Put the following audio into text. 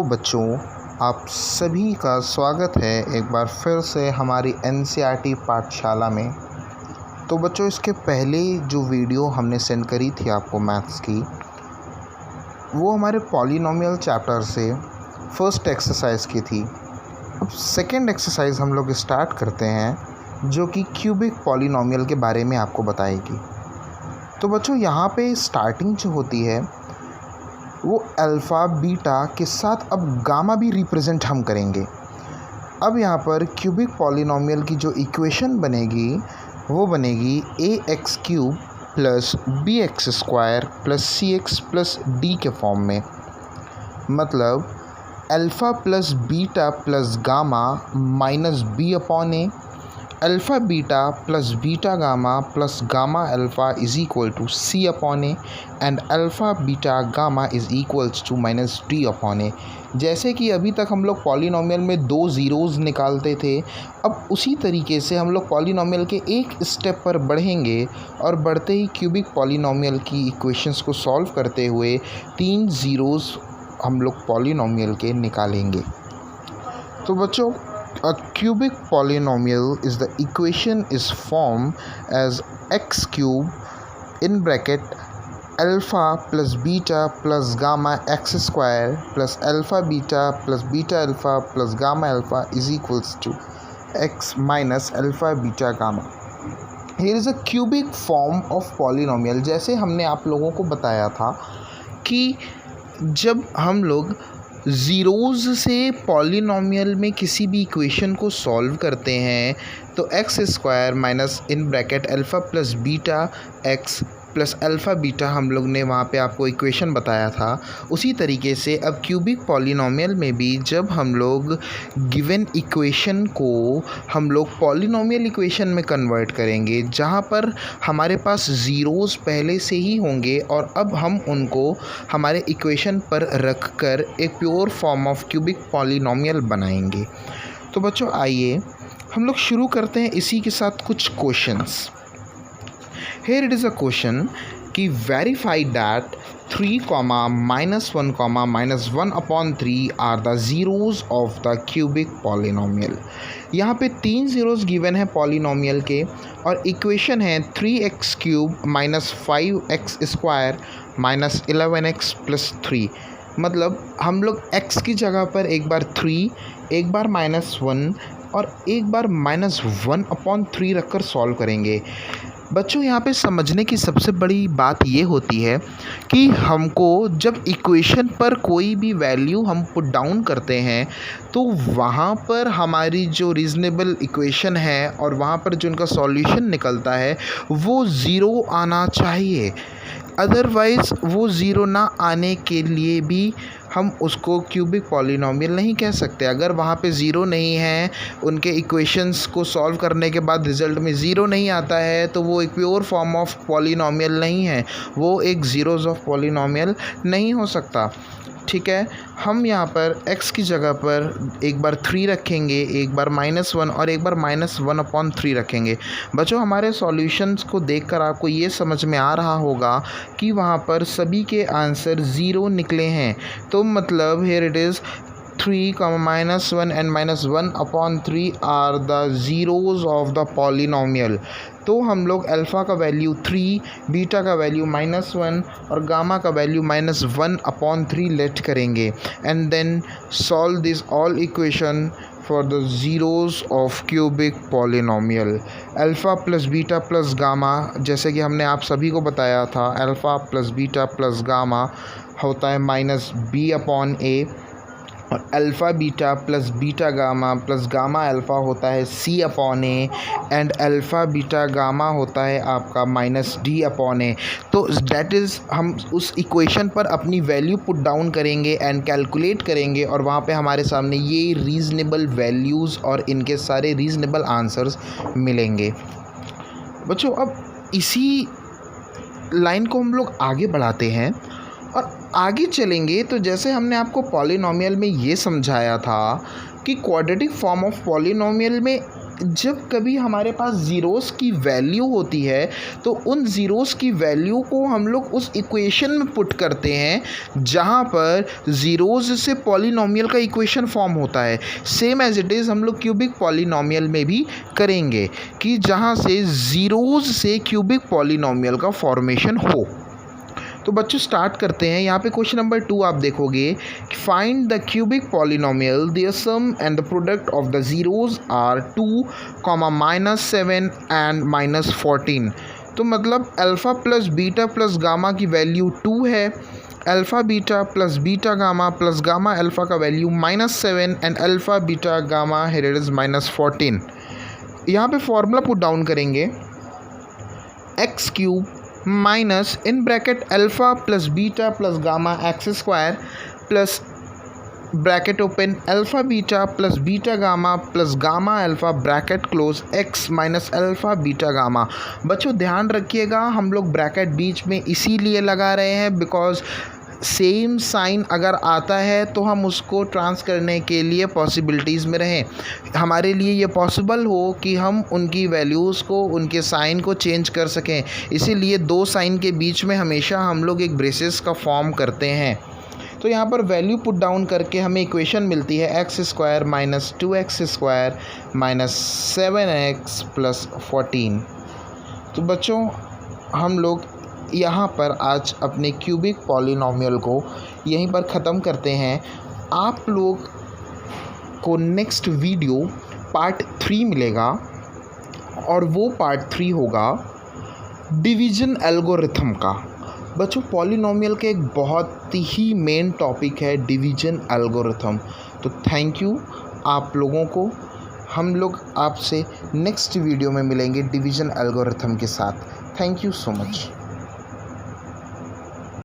बच्चों, आप सभी का स्वागत है एक बार फिर से हमारी एनसीईआरटी पाठशाला में। तो बच्चों, इसके पहले जो वीडियो हमने सेंड करी थी आपको मैथ्स की, वो हमारे पॉलिनोमियल चैप्टर से फर्स्ट एक्सरसाइज की थी। अब सेकंड एक्सरसाइज हम लोग स्टार्ट करते हैं, जो कि क्यूबिक पॉलिनोमियल के बारे में आपको बताएगी। तो बच्चों, यहाँ पे स्टार्टिंग जो होती है वो अल्फ़ा बीटा के साथ अब गामा भी रिप्रेजेंट हम करेंगे। अब यहाँ पर क्यूबिक पॉलिनोमियल की जो इक्वेशन बनेगी वो बनेगी ax³ plus bx² plus cx plus d के फॉर्म में। मतलब alpha plus beta plus gamma minus b/a, alpha beta plus beta gamma plus gamma alpha is equal to c/a and alpha beta gamma is equals to minus d/a। जैसे कि अभी तक हम लोग polynomial में दो ज़ीरोज़ निकालते थे, अब उसी तरीके से हम लोग पॉलिनोमियल के एक स्टेप पर बढ़ेंगे और बढ़ते ही क्यूबिक पॉलिनोमियल की इक्वेशंस को सॉल्व करते हुए तीन ज़ीरोज़ हम लोग पॉलिनोमियल के निकालेंगे। तो बच्चों, a cubic polynomial is the equation is formed as x³ in bracket alpha plus beta plus gamma x² plus alpha beta plus beta alpha plus gamma alpha is equals to x minus alpha beta gamma. Here is a cubic form of polynomial। जैसे हमने आप लोगों को बताया था कि जब हम लोग ज़ीरोज़ से पॉलिनोमियल में किसी भी इक्वेशन को सॉल्व करते हैं तो x² minus in bracket alpha plus beta x plus alpha beta हम लोग ने वहाँ पे आपको इक्वेशन बताया था। उसी तरीके से अब क्यूबिक पॉलिनोमियल में भी जब हम लोग गिवन इक्वेशन को हम लोग पॉलिनोमियल इक्वेशन में कन्वर्ट करेंगे, जहाँ पर हमारे पास ज़ीरोज़ पहले से ही होंगे और अब हम उनको हमारे इक्वेशन पर रख कर एक pure form of cubic polynomial बनाएंगे। तो बच्चों, आइए हम लोग शुरू करते हैं इसी के साथ कुछ questions. Here it is a question कि verify that 3, -1, -1/3 are the zeros of the cubic polynomial। यहाँ पे तीन ज़ीरोज़ गिवन है पॉलिनोमियल के और इक्वेशन है 3x³ minus 5x² minus 11x plus 3। मतलब हम लोग x की जगह पर एक बार 3, एक बार -1 और एक बार -1/3 रखकर सॉल्व करेंगे। बच्चों, यहाँ पे समझने की सबसे बड़ी बात ये होती है कि हमको जब इक्वेशन पर कोई भी वैल्यू हम पुट डाउन करते हैं तो वहाँ पर हमारी जो रीज़नेबल इक्वेशन है और वहाँ पर जो उनका सॉल्यूशन निकलता है वो ज़ीरो आना चाहिए। अदरवाइज़ वो ज़ीरो ना आने के लिए भी हम उसको क्यूबिक पॉलिनोमियल नहीं कह सकते। अगर वहाँ पे ज़ीरो नहीं है, उनके इक्वेशंस को सॉल्व करने के बाद रिज़ल्ट में ज़ीरो नहीं आता है, तो वो एक प्योर फॉर्म ऑफ पॉलिनोमियल नहीं है, वो एक ज़ीरोज़ ऑफ पॉलिनोमियल नहीं हो सकता। ठीक है, हम यहाँ पर x की जगह पर एक बार 3 रखेंगे, एक बार -1 और एक बार -1/3 रखेंगे। बच्चों, हमारे सॉल्यूशंस को देखकर आपको ये समझ में आ रहा होगा कि वहाँ पर सभी के आंसर ज़ीरो निकले हैं। तो मतलब here it is 3, -1 and -1/3 are the zeros of the polynomial। तो हम लोग अल्फ़ा का वैल्यू 3, बीटा का वैल्यू -1 और गामा का वैल्यू -1/3 लेट करेंगे and then solve this all equation for the zeros of cubic polynomial. Alpha plus beta plus gamma, जैसे कि हमने आप सभी को बताया था, alpha plus beta plus gamma होता है -b/a और alpha beta plus beta gamma plus gamma alpha होता है c/a and alpha beta gamma होता है आपका -d/a। तो दैट इज़ हम उस इक्वेशन पर अपनी वैल्यू पुट डाउन करेंगे एंड कैलकुलेट करेंगे और वहाँ पे हमारे सामने ये रीज़नेबल वैल्यूज़ और इनके सारे रीज़नेबल आंसर्स मिलेंगे। बच्चों, अब इसी लाइन को हम लोग आगे बढ़ाते हैं और आगे चलेंगे। तो जैसे हमने आपको पॉलिनोमियल में ये समझाया था कि क्वाड्रेटिक फॉर्म ऑफ पॉलिनोमियल में जब कभी हमारे पास ज़ीरोज़ की वैल्यू होती है तो उन ज़ीरोज़ की वैल्यू को हम लोग उस इक्वेशन में पुट करते हैं जहाँ पर ज़ीरोज़ से पॉलिनॉमियल का इक्वेशन फॉर्म होता है। सेम एज इट इज़ हम लोग क्यूबिक पॉलिनॉमियल में भी करेंगे कि जहाँ से ज़ीरोज़ से क्यूबिक पॉलिनॉमियल का फॉर्मेशन हो। तो बच्चों स्टार्ट करते हैं। यहाँ पे क्वेश्चन नंबर 2 आप देखोगे, find the cubic polynomial their sum and the product of the zeroes are 2, -7 and -14। तो मतलब alpha plus beta plus gamma की वैल्यू 2 है, alpha beta plus beta gamma plus gamma alpha का value -7 and alpha beta gamma here it is -14। यहाँ पे formula put down करेंगे, x cube minus in bracket alpha plus beta plus gamma x square plus bracket open alpha beta plus beta gamma plus gamma alpha bracket close x minus alpha beta gamma. बच्चों ध्यान रखिएगा, हम लोग bracket बीच में इसीलिए लगा रहे हैं बिकॉज सेम साइन अगर आता है तो हम उसको ट्रांस करने के लिए पॉसिबिलिटीज़ में रहें, हमारे लिए ये पॉसिबल हो कि हम उनकी वैल्यूज़ को, उनके साइन को चेंज कर सकें। इसीलिए दो साइन के बीच में हमेशा हम लोग एक ब्रेसेस का फॉर्म करते हैं। तो यहाँ पर वैल्यू पुट डाउन करके हमें इक्वेशन मिलती है x square minus 2x square minus 7x plus 14। तो बच्चों हम लोग यहाँ पर आज अपने क्यूबिक पॉलिनॉमियल को यहीं पर ख़त्म करते हैं। आप लोग को नेक्स्ट वीडियो पार्ट 3 मिलेगा और वो पार्ट 3 होगा डिवीज़न एल्गोरिथम का। बच्चों पॉलिनॉमियल के एक बहुत ही मेन टॉपिक है डिवीज़न एल्गोरिथम। तो थैंक यू आप लोगों को। हम लोग आपसे नेक्स्ट वीडियो में मिलेंगे डिवीज़न एल्गोरिथम के साथ। Thank you so much.